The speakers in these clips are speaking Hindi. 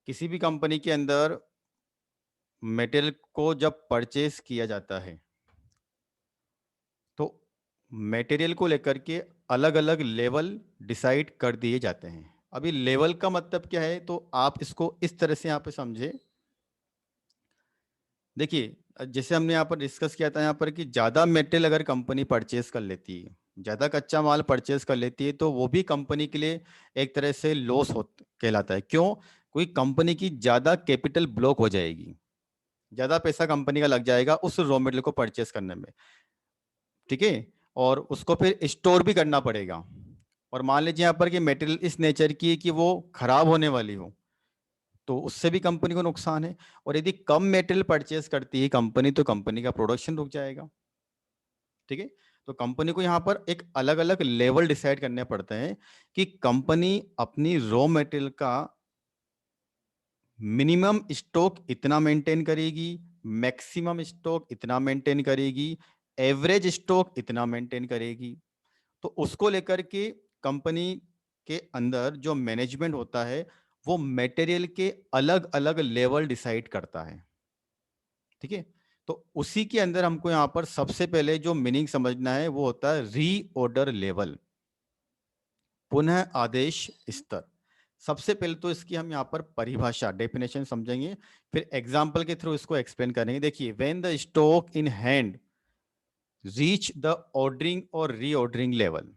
किसी भी कंपनी के अंदर मटेरियल को जब परचेस किया जाता है तो मटेरियल को लेकर के अलग अलग लेवल डिसाइड कर दिए जाते हैं। अभी लेवल का मतलब क्या है, तो आप इसको इस तरह से यहाँ पे समझे। देखिए, जैसे हमने यहाँ पर डिस्कस किया था यहाँ पर कि ज़्यादा मेटेरियल अगर कंपनी परचेस कर लेती है, ज़्यादा कच्चा माल परचेस कर लेती है, तो वो भी कंपनी के लिए एक तरह से लॉस हो कहलाता है। क्यों? कोई कंपनी की ज़्यादा कैपिटल ब्लॉक हो जाएगी, ज़्यादा पैसा कंपनी का लग जाएगा उस रॉ मटेरियल को परचेस करने में। ठीक है। और उसको फिर स्टोर भी करना पड़ेगा। और मान लीजिए यहाँ पर कि मटेरियल इस नेचर की है कि वो खराब होने वाली हो, तो उससे भी कंपनी को नुकसान है। और यदि कम मटेरियल परचेस करती है कंपनी, तो कंपनी का प्रोडक्शन रुक जाएगा। ठीक है। तो कंपनी को यहाँ पर एक अलग अलग लेवल डिसाइड करने पड़ते हैं कि कंपनी अपनी रॉ मटेरियल का मिनिमम स्टॉक इतना मेंटेन करेगी, मैक्सिमम स्टॉक इतना मेंटेन करेगी, एवरेज स्टॉक इतना मेंटेन करेगी। तो उसको लेकर के कंपनी के अंदर जो मैनेजमेंट होता है वो मटेरियल के अलग अलग लेवल डिसाइड करता है। ठीक है। तो उसी के अंदर हमको यहां पर सबसे पहले जो मीनिंग समझना है वो होता है रीऑर्डर लेवल, पुनः आदेश स्तर। सबसे पहले तो इसकी हम यहाँ पर परिभाषा डेफिनेशन समझेंगे, फिर एग्जाम्पल के थ्रू इसको एक्सप्लेन करेंगे। देखिए, when the stock in hand reach the ordering और reordering level,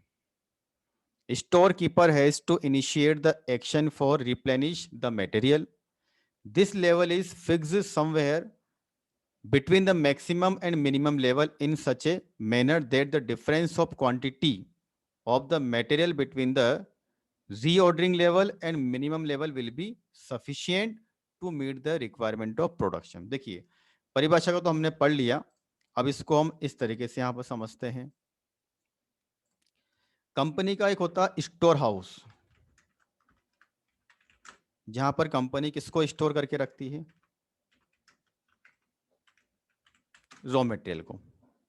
storekeeper has to initiate the action for replenish the material. This level is fixed somewhere between the maximum and minimum level in such a manner that the difference of quantity of the material between the reordering level and minimum level will be sufficient to meet the requirement of production। देखिए, परिभाषा को तो हमने पढ़ लिया, अब इसको हम इस तरीके से यहां पर समझते हैं। कंपनी का एक होता है स्टोर हाउस, जहां पर कंपनी किसको स्टोर करके रखती है? रॉ मटेरियल को।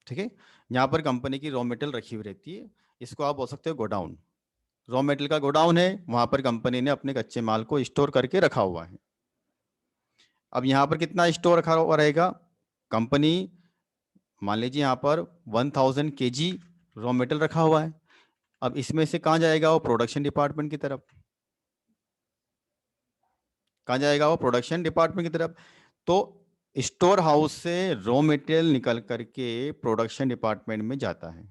ठीक है। यहाँ पर कंपनी की रॉ मटेरियल रखी हुई रहती है, इसको आप बोल सकते हो गोडाउन। रॉ मटेरियल का गोडाउन है, वहां पर कंपनी ने अपने कच्चे माल को स्टोर करके रखा हुआ है। अब यहाँ पर कितना स्टोर रखा हुआ रहेगा? कंपनी मान लीजिए यहाँ पर 1000 kg रॉ मटेरियल रखा हुआ है। अब इसमें से कहाँ जाएगा? वो प्रोडक्शन डिपार्टमेंट की तरफ। कहाँ जाएगा? वो प्रोडक्शन डिपार्टमेंट की तरफ। तो स्टोर हाउस से रॉ मटेरियल निकल करके प्रोडक्शन डिपार्टमेंट में जाता है।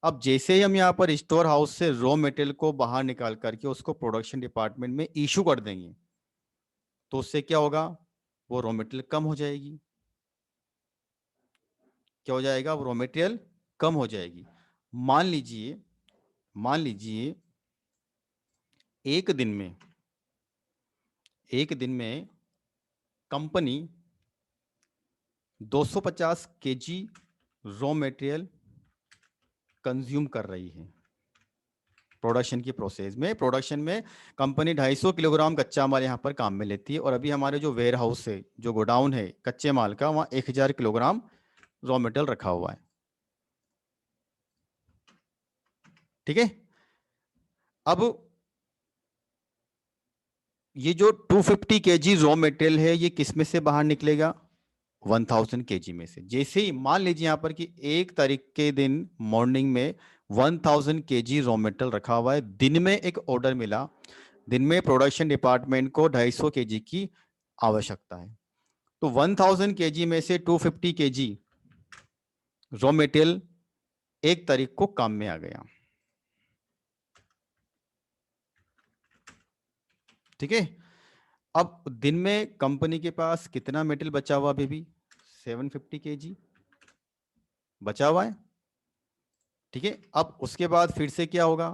अब जैसे ही हम यहाँ पर स्टोर हाउस से रॉ मटेरियल को बाहर निकाल करके उसको प्रोडक्शन डिपार्टमेंट में इशू कर देंगे, तो उससे क्या होगा? वो रॉ मटेरियल कम हो जाएगी। क्या हो जाएगा? वो रॉ मटेरियल कम हो जाएगी। मान लीजिए, मान लीजिए एक दिन में, एक दिन में company 250 KG raw material consume कर रही है। प्रोडक्शन की प्रोसेस में, प्रोडक्शन में कंपनी 250 किलोग्राम कच्चा माल यहाँ पर काम में लेती है। और अभी हमारे जो वेयर हाउस है, जो गोडाउन है कच्चे माल का, वहाँ 1000 किलोग्राम रॉ मटेरियल रखा हुआ है। ठीक है। अब ये जो 250 केजी रॉ मटेरियल है, ये किस में से बाहर निकलेगा? 1000 केजी में से। जैसे ही मान लीजिए यहाँ पर कि 1 तारीख के दिन मॉर्निंग में 1000 केजी रॉ मटेरियल रखा हुआ है, दिन में एक ऑर्डर मिला, दिन में प्रोडक्शन डिपार्टमेंट को 250 केजी की आवश्यकता है। तो 1000 केजी में से 250 केजी रॉ मटेरियल 1 तारीख को काम में आ गया। ठीक है। अब दिन में कंपनी के पास कितना मेटेरियल बचा हुआ? अभी भी 750 केजी बचा हुआ है। ठीक है। अब उसके बाद फिर से क्या होगा?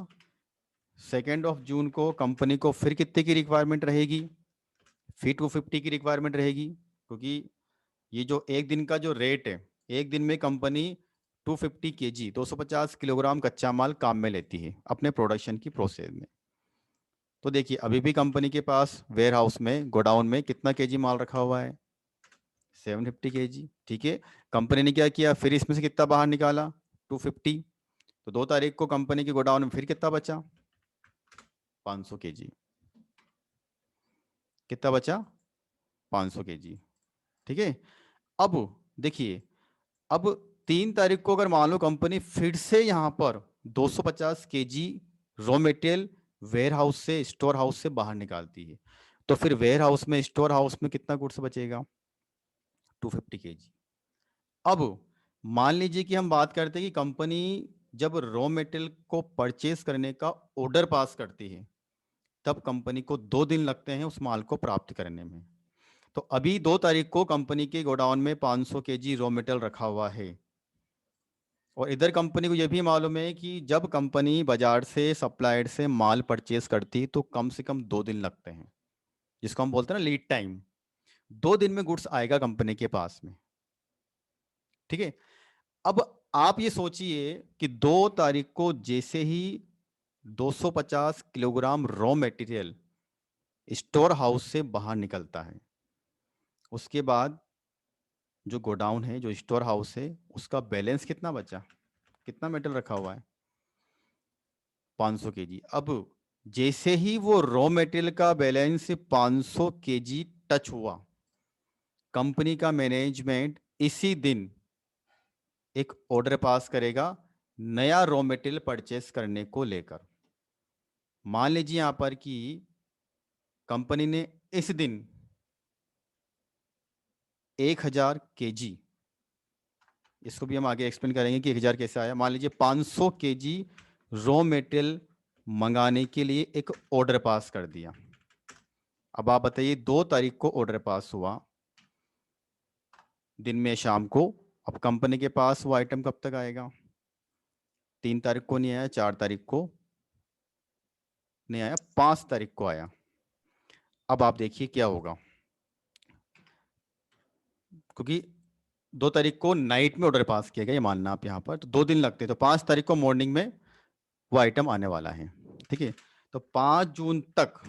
2 जून को कंपनी को फिर कितने की रिक्वायरमेंट रहेगी? फिर 250 की रिक्वायरमेंट रहेगी, क्योंकि ये जो एक दिन का जो रेट है, एक दिन में कंपनी 250 केजी 250 किलोग्राम कच्चा माल काम में लेती है अपने प्रोडक्शन की प्रोसेस में। तो देखिए, अभी भी कंपनी के पास वेयर हाउस में, गोडाउन में कितना केजी माल रखा हुआ है? 750 केजी। ठीक है। कंपनी ने क्या किया? फिर इसमें से कितना बाहर निकाला? 250। तो 2 तारीख को कंपनी के गोडाउन में फिर कितना बचा? 500 केजी। कितना बचा? 500 केजी। ठीक है। अब देखिए, अब 3 तारीख को अगर मान लो कंपनी फिर से यहां पर 250 KG raw material warehouse से, स्टोर हाउस से बाहर निकालती है, तो फिर वेयर हाउस में, स्टोर हाउस में कितना गुड्स बचेगा? 250 केजी। अब मान लीजिए कि हम बात करते हैं कि कंपनी जब रॉ मटेरियल को परचेज करने का ऑर्डर पास करती है, तब कंपनी को 2 दिन लगते हैं उस माल को प्राप्त करने में। तो अभी 2 तारीख को कंपनी के गोडाउन में 500 केजी रॉ मटेरियल रखा हुआ है, और इधर कंपनी को यह भी मालूम है कि जब कंपनी बाजार से, सप्लायर से माल परचेज करती तो कम से कम 2 दिन लगते हैं, जिसको हम बोलते हैं ना लीड टाइम। 2 दिन में गुड्स आएगा कंपनी के पास में। ठीक है। अब आप ये सोचिए कि 2 तारीख को जैसे ही 250 kilogram raw material store house से बाहर निकलता है, उसके बाद जो गोडाउन है, जो स्टोर हाउस है, उसका बैलेंस कितना बचा? कितना मेटल रखा हुआ है? 500 केजी। अब जैसे ही वो रॉ मटेरियल का बैलेंस 500 केजी टच हुआ, कंपनी का मैनेजमेंट इसी दिन एक ऑर्डर पास करेगा नया रॉ मटेरियल परचेस करने को लेकर। मान लीजिए यहां पर कि कंपनी ने इस दिन 1000 केजी, इसको भी हम आगे एक्सप्लेन करेंगे कि 1000 कैसे आया। मान लीजिए 500 केजी रॉ मटेरियल मंगाने के लिए एक ऑर्डर पास कर दिया। अब आप बताइए, 2 तारीख को ऑर्डर पास हुआ दिन में शाम को, अब कंपनी के पास वो आइटम कब तक आएगा? 3 तारीख को नहीं आया, 4 तारीख को नहीं आया, 5 तारीख को आया। अब आप देखिए क्या होगा, क्योंकि 2 तारीख को नाइट में ऑर्डर पास किया गया, ये मानना आप यहाँ पर, तो 2 दिन लगते हैं, तो 5 तारीख को मॉर्निंग में वो आइटम आने वाला है। ठीक है। तो 5 जून तक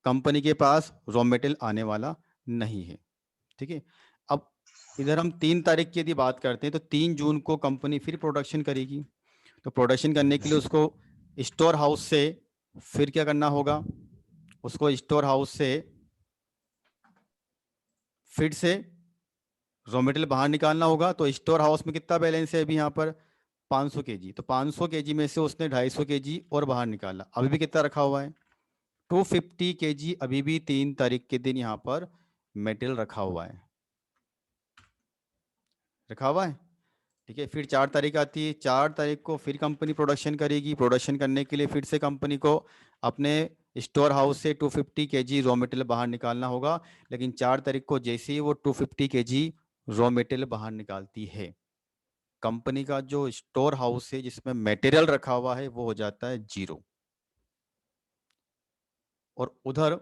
कंपनी के पास रॉ मटेरियल आने वाला नहीं है। ठीक है। अब इधर हम 3 तारीख की यदि बात करते हैं, तो 3 जून को कंपनी फिर प्रोडक्शन करेगी। तो प्रोडक्शन करने के लिए उसको स्टोर हाउस से फिर क्या करना होगा? उसको स्टोर हाउस से फिर से रॉ मटेरियल बाहर निकालना होगा। तो स्टोर हाउस में कितना बैलेंस है अभी यहाँ पर? 500 केजी। तो 500 केजी में से उसने 250 केजी और बाहर निकाला, अभी भी कितना रखा हुआ है? 250 केजी अभी भी 3 तारीख के दिन यहाँ पर मेटेरियल रखा हुआ है, रखा हुआ है। ठीक है। फिर 4 तारीख आती है, 4 तारीख को फिर कंपनी प्रोडक्शन करेगी। प्रोडक्शन करने के लिए फिर से कंपनी को अपने स्टोर हाउस से 250 केजी रॉ मटेरियल बाहर निकालना होगा। लेकिन 4 तारीख को जैसे ही वो 250 केजी रॉ मटेरियल बाहर निकालती है, कंपनी का जो स्टोर हाउस है जिसमें मटेरियल रखा हुआ है वो हो जाता है 0। और उधर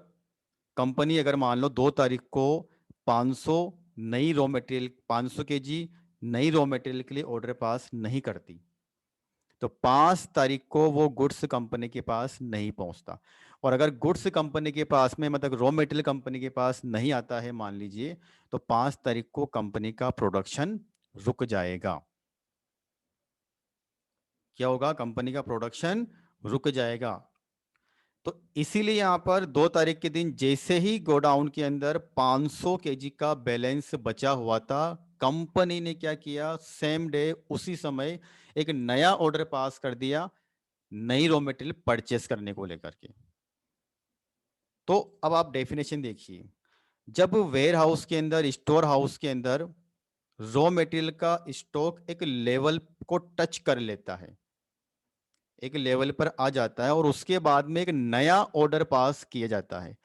कंपनी अगर मान लो 2 तारीख को 500 नई रॉ मटेरियल, 500 केजी नई रॉ मटेरियल के लिए ऑर्डर पास नहीं करती, तो 5 तारीख को वो गुड्स कंपनी के पास नहीं पहुंचता। और अगर गुड्स कंपनी के पास में, मतलब रॉ मटेरियल कंपनी के पास नहीं आता है मान लीजिए, तो 5 तारीख को कंपनी का प्रोडक्शन रुक जाएगा। क्या होगा? कंपनी का प्रोडक्शन रुक जाएगा। तो इसीलिए यहां पर 2 तारीख के दिन जैसे ही गोडाउन के अंदर 500 केजी का बैलेंस बचा हुआ था, कंपनी ने क्या किया? सेम डे, उसी समय एक नया ऑर्डर पास कर दिया नई रॉ मटेरियल परचेस करने को लेकर के। तो अब आप डेफिनेशन देखिए, जब वेयर हाउस के अंदर, स्टोर हाउस के अंदर रॉ मटेरियल का स्टॉक एक लेवल को टच कर लेता है, एक लेवल पर आ जाता है, और उसके बाद में एक नया ऑर्डर पास किया जाता है,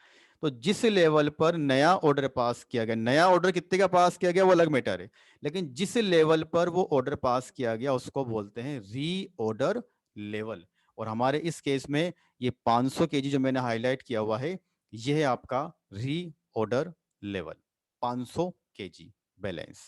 तो जिस लेवल पर नया ऑर्डर पास किया गया, नया ऑर्डर कितने का पास किया गया वो अलग मैटर है, लेकिन जिस लेवल पर वो ऑर्डर पास किया गया उसको बोलते हैं री ऑर्डर लेवल। और हमारे इस केस में ये 500 केजी जो मैंने हाईलाइट किया हुआ है, ये है आपका री ऑर्डर लेवल, 500 केजी बैलेंस।